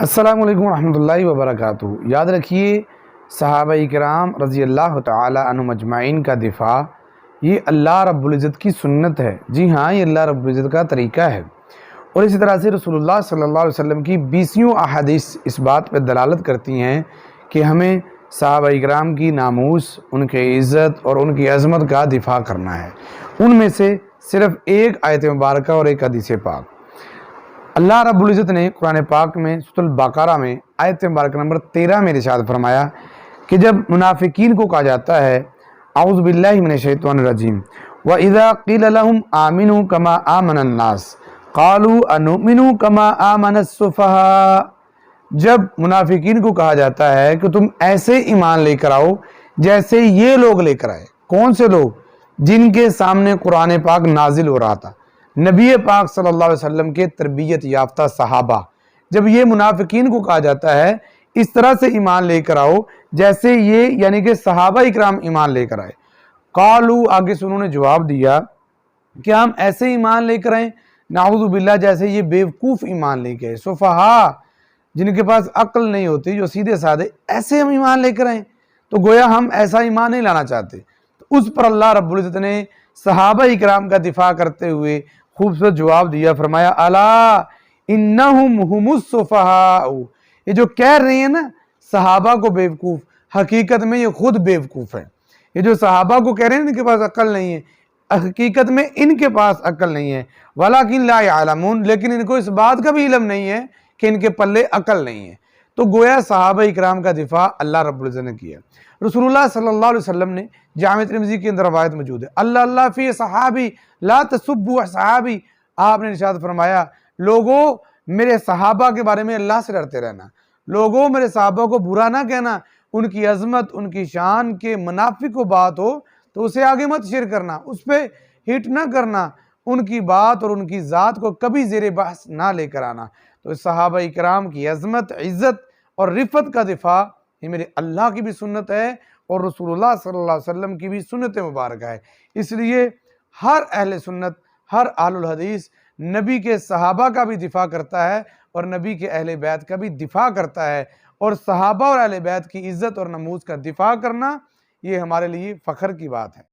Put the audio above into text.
السلام علیکم ورحمۃ اللہ وبرکاتہ۔ یاد رکھیے صحابہ کرام رضی اللہ تعالی عنہم اجمعین کا دفاع یہ اللہ رب العزت کی سنت ہے۔ جی ہاں، یہ اللہ رب العزت کا طریقہ ہے، اور اسی طرح سے رسول اللہ صلی اللہ علیہ وسلم کی 20 احادیث اس بات پہ دلالت کرتی ہیں کہ ہمیں صحابہ کرام کی ناموس، ان کی عزت اور ان کی عظمت کا دفاع کرنا ہے۔ ان میں سے صرف ایک آیت مبارکہ اور ایک حدیث پاک۔ اللہ رب العزت نے قرآن پاک میں سورۃ البقرہ میں آیت مبارکہ نمبر 13 میں ارشاد فرمایا کہ جب منافقین کو کہا جاتا ہے اعوذ باللہ من الشیطان الرجیم وَإِذَا قِيلَ لَهُمْ آمِنُوا كَمَا آمَنَ النَّاسِ قَالُوا أَنُؤْمِنُوا كَمَا آمَنَ السُّفَهَاءُ، جب منافقین کو کہا جاتا ہے کہ تم ایسے ایمان لے کر آؤ جیسے یہ لوگ لے کر آئے۔ کون سے لوگ؟ جن کے سامنے قرآن پاک نازل ہو رہا تھا، نبی پاک صلی اللہ علیہ وسلم کے تربیت یافتہ صحابہ۔ جب یہ منافقین کو کہا جاتا ہے اس طرح سے ایمان لے کر آؤ جیسے یہ یعنی کہ صحابہ اکرام ایمان لے کر آئے، قالو آگے سے انہوں نے جواب دیا کہ ہم ایسے ایمان لے کر آئیں نعوذ باللہ جیسے یہ بیوقوف ایمان لے کے آئے، سفہا جن کے پاس عقل نہیں ہوتی، جو سیدھے سادے، ایسے ہم ایمان لے کر آئیں۔ تو گویا ہم ایسا ایمان نہیں لانا چاہتے۔ تو اس پر اللہ رب العزت نے صحابہ اکرام کا دفاع کرتے ہوئے خوبصورت جواب دیا، فرمایا الا انہم ہم السفہاء، یہ جو کہہ رہے ہیں نا صحابہ کو بیوقوف، حقیقت میں یہ خود بیوقوف ہیں۔ یہ جو صحابہ کو کہہ رہے ہیں ان کے پاس عقل نہیں ہے، حقیقت میں ان کے پاس عقل نہیں ہے، ولیکن لا یعلمون، لیکن ان کو اس بات کا بھی علم نہیں ہے کہ ان کے پلے عقل نہیں ہے۔ تو گویا صحابہ اکرام کا دفاع اللہ رب العزت نے کیا۔ رسول اللہ صلی اللہ علیہ وسلم نے جامع ترمذی کے اندر روایت موجود ہے، اللہ فی صحابی لا تسبوا صحابی، آپ نے ارشاد فرمایا لوگوں میرے صحابہ کے بارے میں اللہ سے ڈرتے رہنا، لوگوں میرے صحابہ کو برا نہ کہنا، ان کی عظمت ان کی شان کے منافق کو بات ہو تو اسے آگے مت شیئر کرنا، اس پہ ہٹ نہ کرنا، ان کی بات اور ان کی ذات کو کبھی زیر بحث نہ لے کر آنا۔ تو صحابہ اکرام کی عظمت، عزت اور رفت کا دفاع یہ میرے اللہ کی بھی سنت ہے اور رسول اللہ صلی اللہ علیہ وسلم کی بھی سنت مبارکہ ہے۔ اس لیے ہر اہل سنت، ہر اہل الحدیث نبی کے صحابہ کا بھی دفاع کرتا ہے اور نبی کے اہل بیت کا بھی دفاع کرتا ہے، اور صحابہ اور اہل بیت کی عزت اور نموز کا دفاع کرنا یہ ہمارے لیے فخر کی بات ہے۔